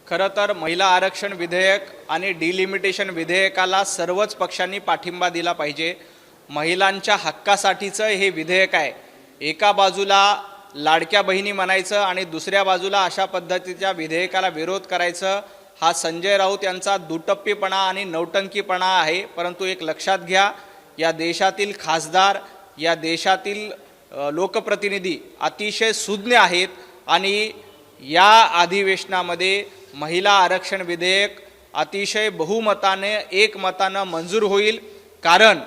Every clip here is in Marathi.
खरं तर महिला आरक्षण विधेयक आणि डिलिमिटेशन विधेयकाला सर्वच पक्षांनी पाठिंबा दिला पाहिजे। महिलांच्या हक्कासाठीचं हे विधेयक आहे। एका बाजूला लाडक्या बहिणी म्हणायचं आणि दुसऱ्या बाजूला अशा पद्धतीच्या विधेयकाला विरोध करायचं, हा संजय राऊत यांचा दुटप्पीपणा आणि नौटंकीपणा आहे। परंतु एक लक्षात घ्या, या देशातील खासदार, या देशातील लोकप्रतिनिधी अतिशय सुज्ञ आहेत आणि या अधिवेशनामध्ये महिला आरक्षण विधेयक अतिशय बहुमताने एकमताने मंजूर होईल। कारण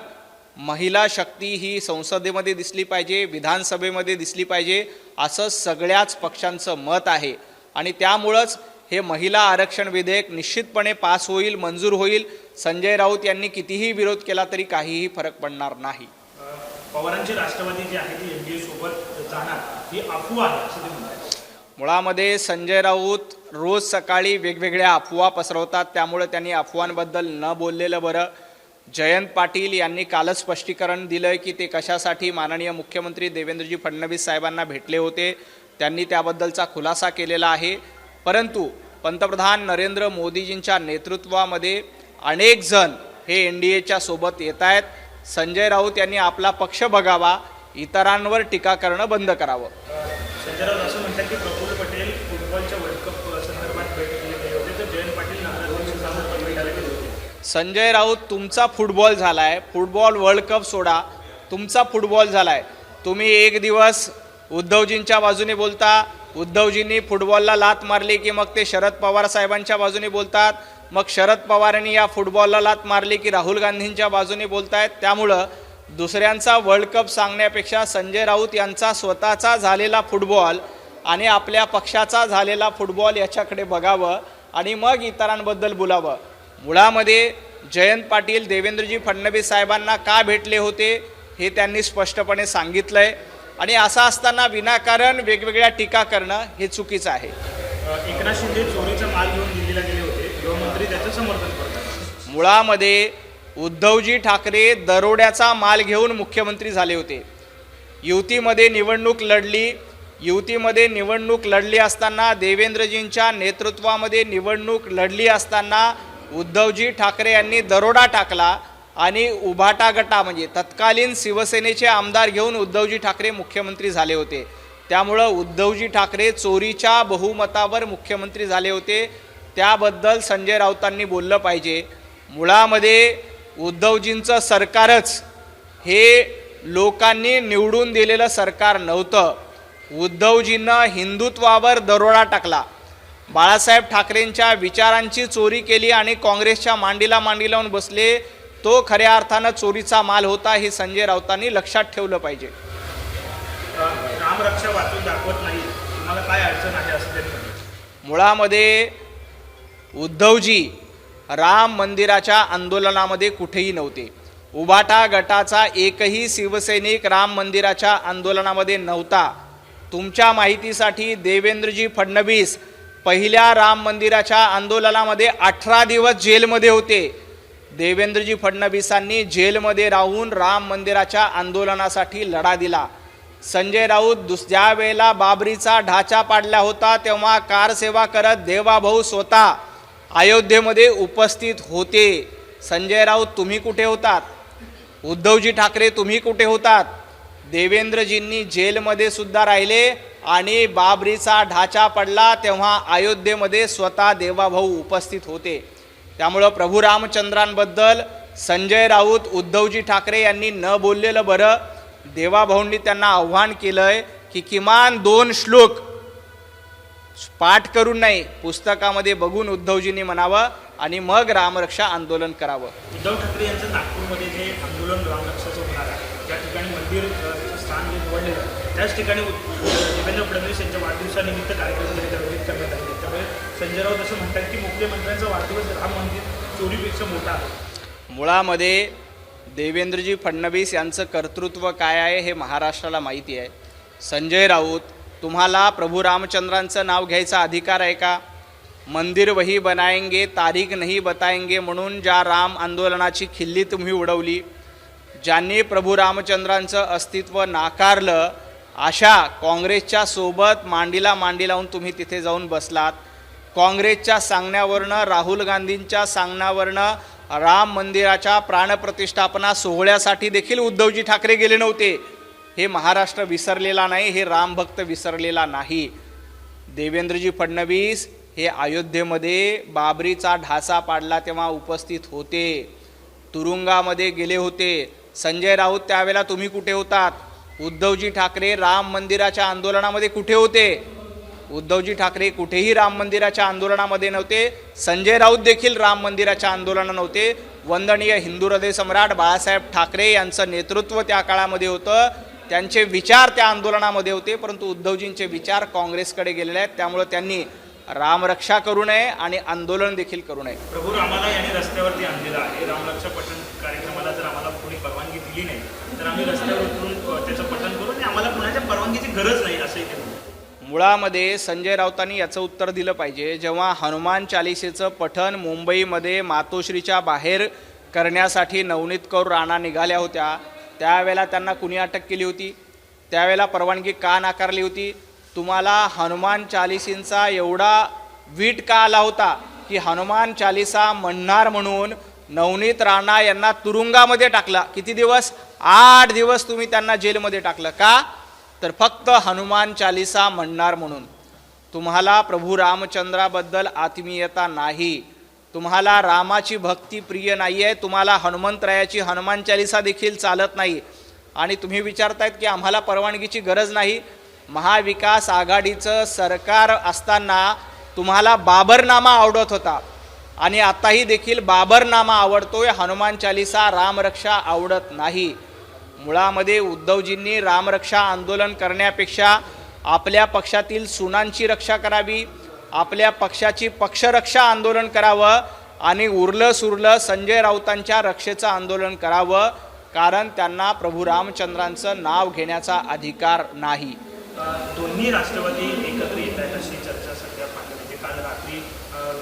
महिला शक्ती ही संसदेमध्ये दिसली पाहिजे, विधानसभेमध्ये दिसली पाहिजे, असं सगळ्याच पक्षांचं मत आहे आणि त्यामुळेच हे महिला आरक्षण विधेयक निश्चितपणे पास होईल, मंजूर होईल। संजय राऊत यांनी कितीही विरोध केला तरी काहीही फरक पडणार नाही। पवारांची राष्ट्रवादी जी आहे ती एनडीए सोबत जाणार ही अफवा आहे असं ते म्हणतात। मुळामध्ये संजय राऊत रोज सकाळी वेगवेगळ्या अफवा पसरवतात, त्यामुळे त्यांनी अफवांबद्दल न बोललेलं बरं। जयंत पाटील यांनी कालच स्पष्टीकरण दिलं की ते कशासाठी माननीय मुख्यमंत्री देवेंद्रजी फडणवीस साहेबांना भेटले होते, त्यांनी त्याबद्दलचा खुलासा केलेला आहे। परंतु पंतप्रधान नरेंद्र मोदीजींच्या नेतृत्वामध्ये अनेक जण हे एनडीएच्या सोबत येत आहेत। संजय राऊत यांनी आपला पक्ष बघावा, इतरांवर टीका करणं बंद करावं। संजय राऊत असं म्हणतात की प्रफुल्ल पटेल फुटबॉलच्या वर्ल्ड कप संदर्भात बैठक केली होती, तर जयंत पाटील नगराध्यक्षांसमोर भेटायला गेले होते। संजय राऊत, तुमचा फुटबॉल झालाय, फुटबॉल वर्ल्ड कप सोडा, तुमचा फुटबॉल झालाय। तुम्ही एक दिवस उद्धवजींच्या बाजूने बोलता, उद्धवजींनी फुटबॉलला लात मारली की मग ते शरद पवार साहेबांच्या बाजूने बोलतात, मग शरद पवारांनी या फुटबॉलला लात मारली की राहुल गांधींच्या बाजूने बोलतायत। त्यामुळं दुसऱ्यांचा वर्ल्ड कप सांगण्यापेक्षा संजय राऊत यांचा स्वतःचा झालेला फुटबॉल आणि आपल्या पक्षाचा झालेला फुटबॉल याच्याकडे बघावं आणि मग इतरांबद्दल बोलावं। मुळामध्ये जयंत पाटील देवेंद्रजी फडणवीस साहेबांना का भेटले होते हे त्यांनी स्पष्टपणे सांगितलंय आणि असं असताना विनाकारण वेगवेगळ्या टीका करणं हे चुकीचं आहे। एकनाथ शिंदे चोरीचा माल घेऊन दिल्लीला गेले होते, गृहमंत्री त्याचं समर्थन करतात। मुळामध्ये उद्धवजी ठाकरे दरोड्याचा माल घेऊन मुख्यमंत्री झाले होते। युतीमध्ये निवडणूक लढली असताना, देवेंद्रजींच्या नेतृत्वामध्ये निवडणूक लढली असताना उद्धवजी ठाकरे यांनी दरोडा टाकला आणि उभाटा गटा म्हणजे तत्कालीन शिवसेनेचे आमदार घेऊन उद्धवजी ठाकरे मुख्यमंत्री झाले होते। त्यामुळं उद्धवजी ठाकरे चोरीच्या बहुमतावर मुख्यमंत्री झाले होते, त्याबद्दल संजय राऊतांनी बोललं पाहिजे। मुळामध्ये उद्धवजींचं सरकारच हे लोकांनी निवडून दिलेलं सरकार नव्हतं। उद्धवजींना हिंदुत्वावर दरोडा टाकला, बाळासाहेब ठाकरेंच्या विचारांची चोरी केली आणि काँग्रेसच्या मांडीला मांडी लावून बसले, तो खऱ्या अर्थानं चोरीचा माल होता, हे संजय राऊतांनी लक्षात ठेवलं पाहिजे। रामरक्षा वाचून दाखवत नाही, तुम्हाला काय अडचण आहे असं ते म्हणतात। मुळामध्ये उद्धवजी राम मंदिराच्या आंदोलनामध्ये कुठेही नव्हते। उभाटा गटाचा एकही शिवसैनिक राम मंदिराच्या आंदोलनामध्ये नव्हता। तुमच्या माहितीसाठी देवेंद्रजी फडणवीस पहिल्या राम मंदिराच्या आंदोलनामध्ये 18 दिवस जेलमध्ये होते। देवेंद्रजी फडणवीसांनी जेलमध्ये राहून राम मंदिराच्या आंदोलनासाठी लढा दिला। संजय राऊत ज्या वेळेला बाबरीचा ढाचा पाडला होता तेव्हा कारसेवा करत देवाभाऊ स्वतः अयोध्येमध्ये उपस्थित होते। संजय राऊत तुम्ही कुठे होतात? उद्धवजी ठाकरे तुम्ही कुठे होतात? देवेंद्रजींनी जेलमध्ये सुद्धा राहिले आणि बाबरीचा ढाचा पडला तेव्हा अयोध्येमध्ये स्वतः देवाभाऊ उपस्थित होते। त्यामुळं प्रभू रामचंद्रांबद्दल संजय राऊत उद्धवजी ठाकरे यांनी न बोललेलं बरं। देवाभाऊंनी त्यांना आव्हान केलंय की किमान 2 श्लोक पाठ करून नाही, पुस्तकामध्ये बघून उद्धवजींनी म्हणावं आणि मग रामरक्षा आंदोलन करावं। उद्धव ठाकरे यांचं नागपूरमध्ये जे आंदोलन रामरक्षाचं होणार आहे, त्या ठिकाणी मंदिर स्थान जे निवडलेलं आहे त्याच ठिकाणी देवेंद्र फडणवीस यांच्या वाढदिवसानिमित्त कार्यक्रम आयोजित करण्यात आले। त्यामुळे संजय राऊत असं म्हणतात की मुख्यमंत्र्यांचा वाढदिवस राम मंदिर चोरीपेक्षा मोठा आहे। मुळामध्ये देवेंद्रजी फडणवीस यांचं कर्तृत्व काय आहे हे महाराष्ट्राला माहिती आहे। संजय राऊत, तुम्हाला प्रभू रामचंद्रांचं नाव घ्यायचा अधिकार आहे का? मंदिर वही बनाएंगे तारीख नहीं बताएंगे म्हणून ज्या राम आंदोलनाची खिल्ली तुम्ही उडवली, ज्यांनी प्रभू रामचंद्रांचं अस्तित्व नाकारलं, अशा काँग्रेसच्या सोबत मांडीला मांडी लावून तुम्ही तिथे जाऊन बसलात। काँग्रेसच्या सांगण्यावरनं, राहुल गांधींच्या सांगण्यावरनं राम मंदिराच्या प्राणप्रतिष्ठापना सोहळ्यासाठी देखील उद्धवजी ठाकरे गेले नव्हते. हे महाराष्ट्र विसरलेला नाही, हे रामभक्त विसरलेला नाही. देवेंद्रजी फडणवीस हे अयोध्येमध्ये बाबरीचा ढाचा पाडला तेव्हा उपस्थित होते, तुरुंगामध्ये गेले होते. संजय राऊत त्यावेळेला तुम्ही कुठे होतात? उद्धवजी ठाकरे राम मंदिराच्या आंदोलनामध्ये कुठे होते? उद्धवजी ठाकरे कुठेही राम मंदिराच्या आंदोलनामध्ये नव्हते. संजय राऊत देखील राम मंदिराच्या आंदोलनात नव्हते. वंदनीय हिंदू हृदय सम्राट बाळासाहेब ठाकरे यांचं नेतृत्व त्या काळामध्ये होतं, त्यांचे विचार त्या आंदोलनामध्ये होते. परंतु उद्धवजींचे विचार काँग्रेसकडे गेलेले आहेत, त्यामुळे त्यांनी रामरक्षा करू नये आणि आंदोलन देखील करू नये. प्रभू रामाला यांनी रस्त्यावरती आणलेलं आहे. रामरक्षा पठण कार्यक्रमाला जर आम्हाला कोणी परवानगी दिली नाही तर आम्ही रस्त्यावर उतरून त्याचं पठण करू आणि आम्हाला कोणाच्या परवानगीची गरज नाही असंही ते म्हणतात. मुळामध्ये संजय राऊतांनी याचं उत्तर दिलं पाहिजे. जेव्हा हनुमान चालिसेचं पठण मुंबईमध्ये मातोश्रीच्या बाहेर करण्यासाठी नवनीत कौर राणा निघाल्या होत्या, त्यावेळेला त्यांना कुणी अटक केली होती? त्यावेळेला परवानगी का नाकारली होती? तुम्हाला हनुमान चालिसींचा एवढा वीट का आला होता की हनुमान चालिसा म्हणणार म्हणून नवनीत राणा यांना तुरुंगामध्ये टाकला? किती दिवस? 8 दिवस तुम्ही त्यांना जेलमध्ये टाकलं. का? तर फक्त हनुमान चालिसा म्हणणार म्हणून. तुम्हाला प्रभू रामचंद्राबद्दल आत्मीयता नाही, तुम्हाला रामाची भक्ती प्रिय नाही आहे, तुम्हाला हनुमंतरायाची हनुमान चालिसा देखील चालत नाही. आणि तुम्ही विचारतायत की आम्हाला परवानगीची गरज नाही. महाविकास आघाडीचं सरकार असताना तुम्हाला बाबरनामा आवडत होता आणि आताही देखील बाबरनामा आवडतोय, हनुमान चालिसा रामरक्षा आवडत नाही. मुळामध्ये उद्धवजींनी रामरक्षा आंदोलन करण्यापेक्षा आपल्या पक्षातील सुनांची रक्षा करावी, आपल्या पक्षाची पक्षरक्षा आंदोलन करावं आणि उरलं सुरलं संजय राऊतांच्या रक्षेचं आंदोलन करावं, कारण त्यांना प्रभू रामचंद्रांचं नाव घेण्याचा अधिकार नाही. दोन्ही राष्ट्रवादी एकत्र येत आहेत अशी चर्चा सध्या पाहिली. म्हणजे काल रात्री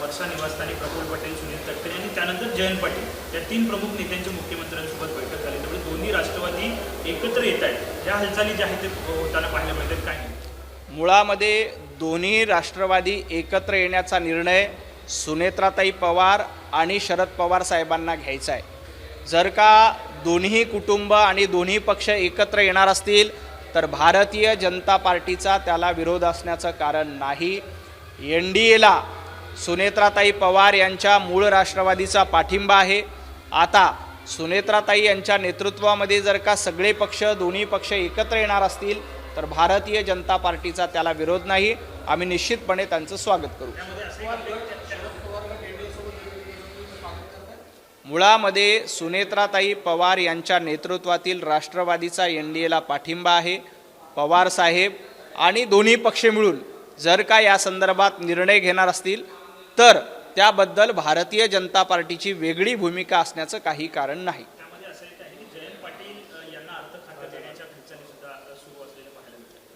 वर्षा निवासस्थानी प्रफुल्ल पटेल, सुनील तटकरे आणि त्यानंतर जयंत पाटील या 3 प्रमुख नेत्यांची मुख्यमंत्र्यांसोबत बैठक झाली. त्यामुळे दोन्ही राष्ट्रवादी एकत्र येत आहेत. या हालचाली ज्या आहेत ते होताना पाहायला मिळतात. काय मुळामध्ये दोन्ही राष्ट्रवादी एकत्र येण्याचा निर्णय सुनेत्राताई पवार आणि शरद पवार साहेबांना घ्यायचा आहे. जर का दोन्ही कुटुंब आणि दोन्ही पक्ष एकत्र येणार असतील तर भारतीय जनता पार्टीचा त्याला विरोध असण्याचं कारण नाही. NDAला सुनेत्राताई पवार यांच्या मूळ राष्ट्रवादीचा पाठिंबा आहे. आता सुनेत्राताई यांच्या नेतृत्वामध्ये जर का सगळे पक्ष, दोन्ही पक्ष एकत्र येणार असतील तर भारतीय जनता पार्टीचा त्याला विरोध नाही. आम्ही निश्चितपणे त्यांचं स्वागत करू. मुळामध्ये सुनेत्राताई पवार यांच्या नेतृत्वातील राष्ट्रवादीचा NDAला पाठिंबा आहे. पवार साहेब आणि दोन्ही पक्ष मिळून जर का या संदर्भात निर्णय घेणार असतील तर त्याबद्दल भारतीय जनता पार्टीची वेगळी भूमिका असण्याचं काही कारण नाही.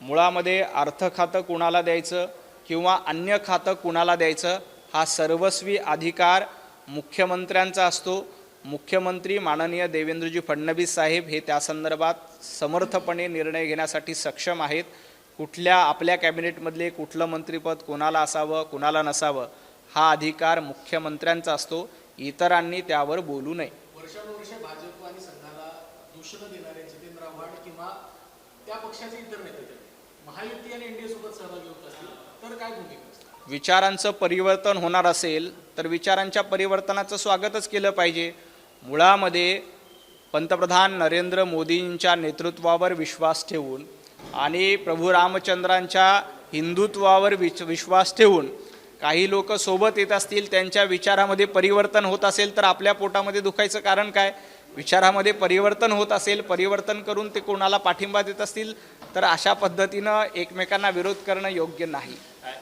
मुळामध्ये अर्थ खातं कुणाला द्यायचं किंवा अन्य खातं कुणाला द्यायचं हा सर्वस्वी अधिकार मुख्यमंत्र्यांचा असतो. मुख्यमंत्री माननीय देवेंद्रजी फडणवीस साहेब हे त्या संदर्भात समर्थपणे निर्णय घेण्यासाठी सक्षम आहेत. कुठल्या आपल्या कॅबिनेटमधले कुठलं मंत्रिपद कोणाला असावं कुणाला नसावं हा अधिकार मुख्यमंत्र्यांचा असतो. इतरांनी त्यावर बोलू नये. वर्षानुवर्षे भाजप आणि संघाला दूषण देणारे जितेंद्र आव्हाड किंवा त्या पक्षाचे इतर नेते महायुती आणि NDA सोबत सहभागी होत असतील तर काय भूमिका? विचारांचं परिवर्तन होणार असेल तर विचारांच्या परिवर्तनाचं स्वागतच केलं पाहिजे. मुळामध्ये पंतप्रधान नरेंद्र मोदींच्या नेतृत्वावर विश्वास ठेवून आणि प्रभू रामचंद्रांच्या हिंदुत्वावर विश्वास ठेवून काही लोक सोबत येत असतील, त्यांच्या विचारामध्ये परिवर्तन होत असेल तर आपल्या पोटामध्ये दुखायचं कारण काय? विचारामध्ये परिवर्तन होत असेल, परिवर्तन करून ते कोणाला पाठिंबा देत असतील तर अशा पद्धतीनं एकमेकांना विरोध करणं योग्य नाही.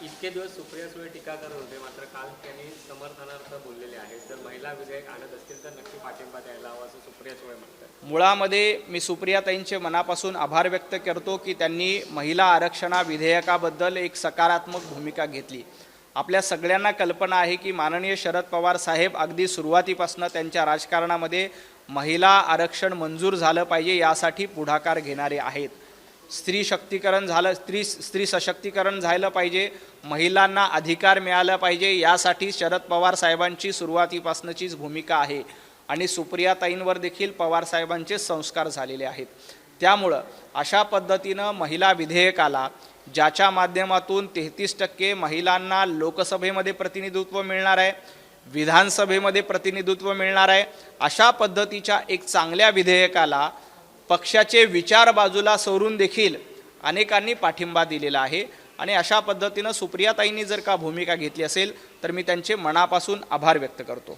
इतके दिवस सुप्रिया सुळे टीका करत होते, मात्र काल त्यांनी समर्थनार्थ बोललेले आहेत. जर महिला विधेयक आणत असतील तर नक्की पाठिंबा द्यायला हवा असं सुप्रिया सुळे म्हणतात. मुळामध्ये मी सुप्रियाताईंचे मनापासून आभार व्यक्त करतो की त्यांनी महिला आरक्षणा विधेयकाबद्दल एक सकारात्मक भूमिका घेतली. आपल्या सगळ्यांना कल्पना आहे की माननीय शरद पवार साहेब अगदी सुरुवातीपासून त्यांच्या राजकारणामध्ये महिला आरक्षण मंजूर झालं पाहिजे यासाठी पुढाकार घेणारे आहेत. स्त्री शक्तीकरण झालं, स्त्री सशक्तीकरण झालं पाहिजे, महिलांना अधिकार मिळाला पाहिजे, यासाठी शरद पवार साहेबांची सुरुवातीपासूनचीच भूमिका आहे आणि सुप्रियाताईंवर देखील पवार साहेबांचे संस्कार झालेले आहेत. त्यामुळं अशा पद्धतीनं महिला विधेयकाला ज्याच्या माध्यमातून 33% महिलांना लोकसभेमध्ये प्रतिनिधित्व मिळणार आहे, विधानसभेमध्ये प्रतिनिधित्व मिळणार आहे, अशा पद्धतीच्या एक चांगल्या विधेयकाला पक्षाचे विचार बाजूला सोडून देखील अनेकांनी पाठिंबा दिलेला आहे. आणि अशा पद्धतीनं सुप्रियाताईंनी जर का भूमिका घेतली असेल तर मी त्यांचे मनापासून आभार व्यक्त करतो.